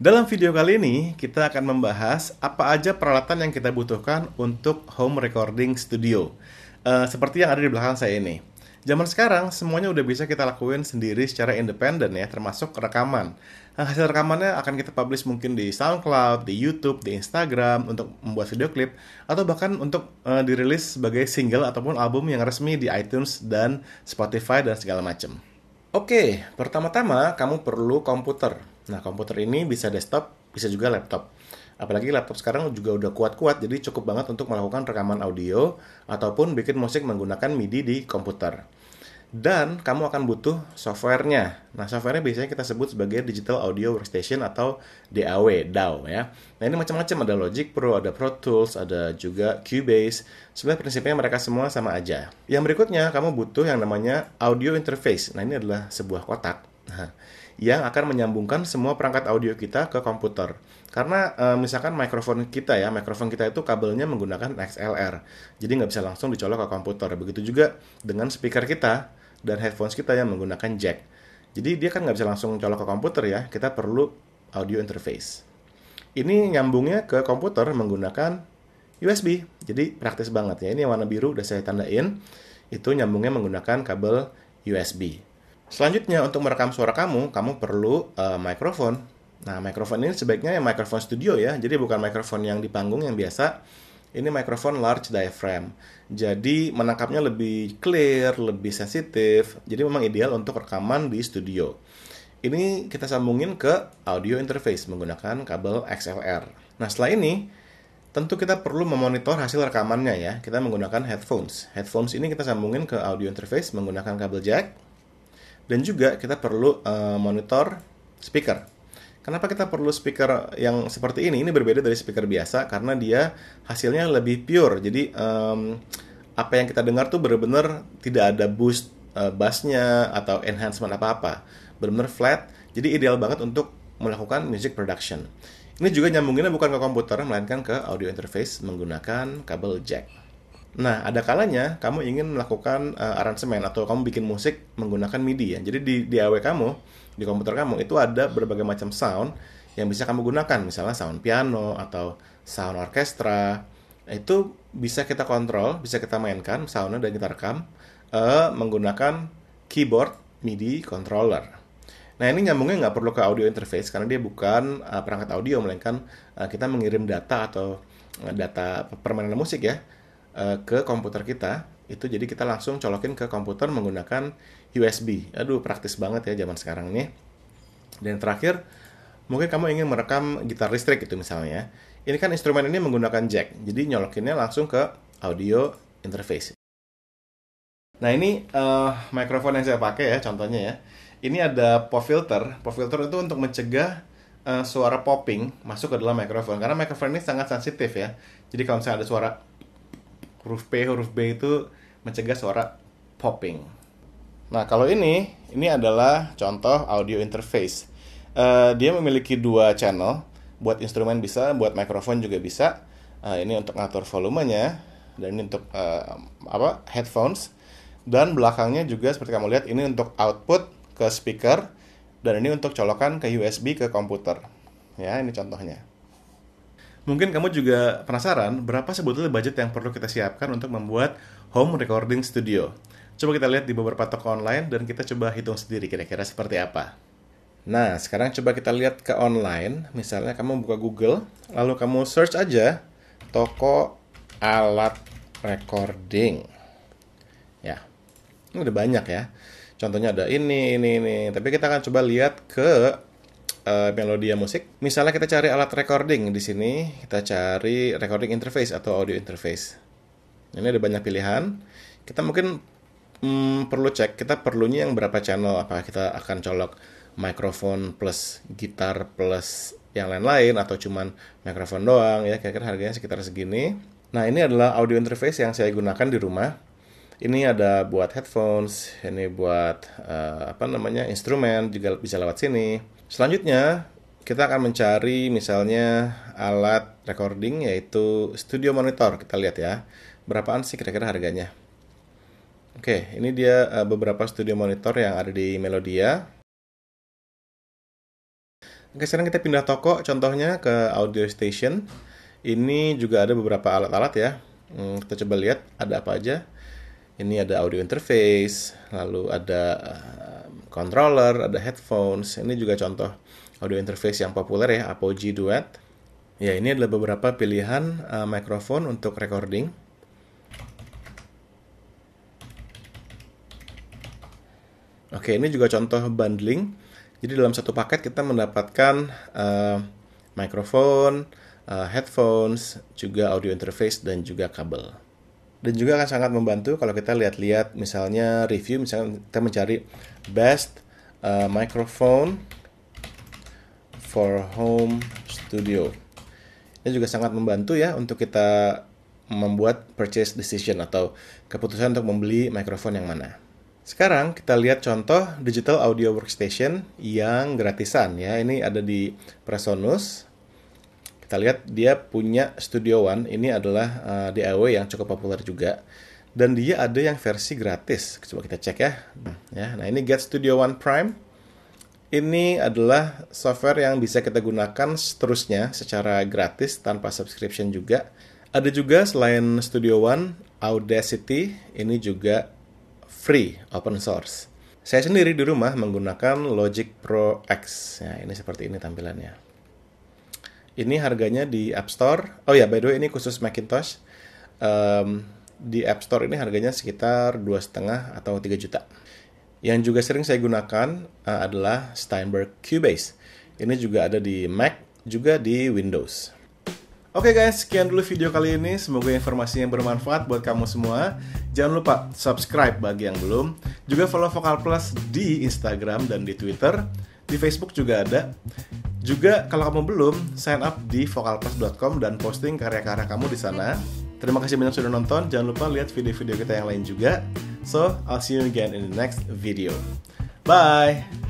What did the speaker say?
Dalam video kali ini, kita akan membahas apa aja peralatan yang kita butuhkan untuk home recording studio. Seperti yang ada di belakang saya ini. Zaman sekarang, semuanya udah bisa kita lakuin sendiri secara independen ya, termasuk rekaman. Hasil rekamannya akan kita publish mungkin di SoundCloud, di YouTube, di Instagram, untuk membuat video klip, atau bahkan untuk dirilis sebagai single ataupun album yang resmi di iTunes dan Spotify dan segala macam. Oke, pertama-tama kamu perlu komputer. Nah, komputer ini bisa desktop, bisa juga laptop. Apalagi laptop sekarang juga udah kuat-kuat, jadi cukup banget untuk melakukan rekaman audio ataupun bikin musik menggunakan MIDI di komputer. Dan kamu akan butuh softwarenya. Nah, softwarenya biasanya kita sebut sebagai Digital Audio Workstation atau DAW ya. Nah, ini macam-macam, ada Logic Pro, ada Pro Tools, ada juga Cubase. Sebenarnya prinsipnya mereka semua sama aja. Yang berikutnya, kamu butuh yang namanya audio interface. Nah, ini adalah sebuah kotak yang akan menyambungkan semua perangkat audio kita ke komputer. Karena misalkan mikrofon kita itu kabelnya menggunakan XLR. Jadi nggak bisa langsung dicolok ke komputer. Begitu juga dengan speaker kita dan headphones kita yang menggunakan jack. Jadi dia kan nggak bisa langsung colok ke komputer ya, kita perlu audio interface. Ini nyambungnya ke komputer menggunakan USB, jadi praktis banget ya. Ini yang warna biru udah saya tandain, itu nyambungnya menggunakan kabel USB. Selanjutnya untuk merekam suara kamu perlu mikrofon. Nah, mikrofon ini sebaiknya yang mikrofon studio ya, jadi bukan mikrofon yang di panggung yang biasa. Ini mikrofon large diaphragm. Jadi menangkapnya lebih clear, lebih sensitif. Jadi memang ideal untuk rekaman di studio. Ini kita sambungin ke audio interface menggunakan kabel XLR. Nah, setelah ini tentu kita perlu memonitor hasil rekamannya ya. Kita menggunakan headphones. Headphones ini kita sambungin ke audio interface menggunakan kabel jack. Dan juga kita perlu monitor speaker. Kenapa kita perlu speaker yang seperti ini? Ini berbeda dari speaker biasa karena dia hasilnya lebih pure. Jadi apa yang kita dengar tuh benar-benar tidak ada boost bassnya atau enhancement apa-apa. Benar-benar flat. Jadi ideal banget untuk melakukan music production. Ini juga nyambunginnya bukan ke komputer, melainkan ke audio interface menggunakan kabel jack. Nah, ada kalanya kamu ingin melakukan aransemen atau kamu bikin musik menggunakan MIDI ya. Jadi di DAW kamu, di komputer kamu itu ada berbagai macam sound yang bisa kamu gunakan, misalnya sound piano atau sound orkestra. Itu bisa kita kontrol, bisa kita mainkan soundnya dan kita rekam menggunakan keyboard MIDI controller. Nah, ini nyambungnya nggak perlu ke audio interface karena dia bukan perangkat audio, melainkan kita mengirim data atau data permainan musik ya ke komputer kita. Itu jadi kita langsung colokin ke komputer menggunakan USB. Aduh, praktis banget ya zaman sekarang ini. Dan terakhir, mungkin kamu ingin merekam gitar listrik gitu misalnya. Ini kan instrumen ini menggunakan jack, jadi nyolokinnya langsung ke audio interface. Nah, ini mikrofon yang saya pakai ya, contohnya ya. Ini ada pop filter. Pop filter itu untuk mencegah suara popping masuk ke dalam mikrofon. Karena mikrofon ini sangat sensitif ya. Jadi kalau misalnya ada suara huruf P, huruf B itu mencegah suara popping. Nah, kalau ini adalah contoh audio interface. Dia memiliki dua channel, buat instrumen bisa, buat mikrofon juga bisa. Ini untuk ngatur volumenya, dan ini untuk headphones. Dan belakangnya juga seperti kamu lihat, ini untuk output ke speaker, dan ini untuk colokan ke USB ke komputer. Ya, ini contohnya. Mungkin kamu juga penasaran berapa sebetulnya budget yang perlu kita siapkan untuk membuat home recording studio. Coba kita lihat di beberapa toko online dan kita coba hitung sendiri kira-kira seperti apa. Nah, sekarang coba kita lihat ke online. Misalnya kamu buka Google, lalu kamu search aja toko alat recording. Ya, ini udah banyak ya. Contohnya ada ini. Tapi kita akan coba lihat ke Melodia musik. Misalnya kita cari alat recording di sini, kita cari recording interface atau audio interface. Ini ada banyak pilihan. Kita mungkin perlu cek kita perlunya yang berapa channel. Apakah kita akan colok mikrofon plus gitar plus yang lain-lain atau cuman mikrofon doang ya. Kira-kira harganya sekitar segini. Nah, ini adalah audio interface yang saya gunakan di rumah. Ini ada buat headphones, ini buat instrumen juga bisa lewat sini. Selanjutnya, kita akan mencari misalnya alat recording yaitu studio monitor. Kita lihat ya, berapaan sih kira-kira harganya. Oke, ini dia beberapa studio monitor yang ada di Melodia. Oke, sekarang kita pindah toko, contohnya ke Audio Station. Ini juga ada beberapa alat-alat ya. Kita coba lihat ada apa aja. Ini ada audio interface, lalu ada controller, ada headphones. Ini juga contoh audio interface yang populer ya, Apogee Duet. Ya, ini adalah beberapa pilihan mikrofon untuk recording. Oke, ini juga contoh bundling. Jadi dalam satu paket kita mendapatkan mikrofon, headphones, juga audio interface, dan juga kabel. Dan juga akan sangat membantu kalau kita lihat-lihat misalnya review, misalnya kita mencari best microphone for home studio. Ini juga sangat membantu ya untuk kita membuat purchase decision atau keputusan untuk membeli mikrofon yang mana. Sekarang kita lihat contoh digital audio workstation yang gratisan ya. Ini ada di Presonus. Kita lihat dia punya Studio One. Ini adalah DAW yang cukup populer juga. Dan dia ada yang versi gratis. Coba kita cek ya. Nah, ini Get Studio One Prime. Ini adalah software yang bisa kita gunakan seterusnya secara gratis tanpa subscription juga. Ada juga selain Studio One, Audacity. Ini juga free, open source. Saya sendiri di rumah menggunakan Logic Pro X. Nah, ini seperti ini tampilannya. Ini harganya di App Store. Oh ya, by the way ini khusus Macintosh. Di App Store ini harganya sekitar 2,5 atau 3 juta. Yang juga sering saya gunakan adalah Steinberg Cubase. Ini juga ada di Mac, juga di Windows. Oke guys, sekian dulu video kali ini. Semoga informasinya bermanfaat buat kamu semua. Jangan lupa subscribe bagi yang belum. Juga follow Vokal Plus di Instagram dan di Twitter. Di Facebook juga ada. Juga kalau kamu belum, sign up di vokalplus.com dan posting karya-karya kamu di sana. Terima kasih banyak sudah nonton. Jangan lupa lihat video-video kita yang lain juga. So, I'll see you again in the next video. Bye!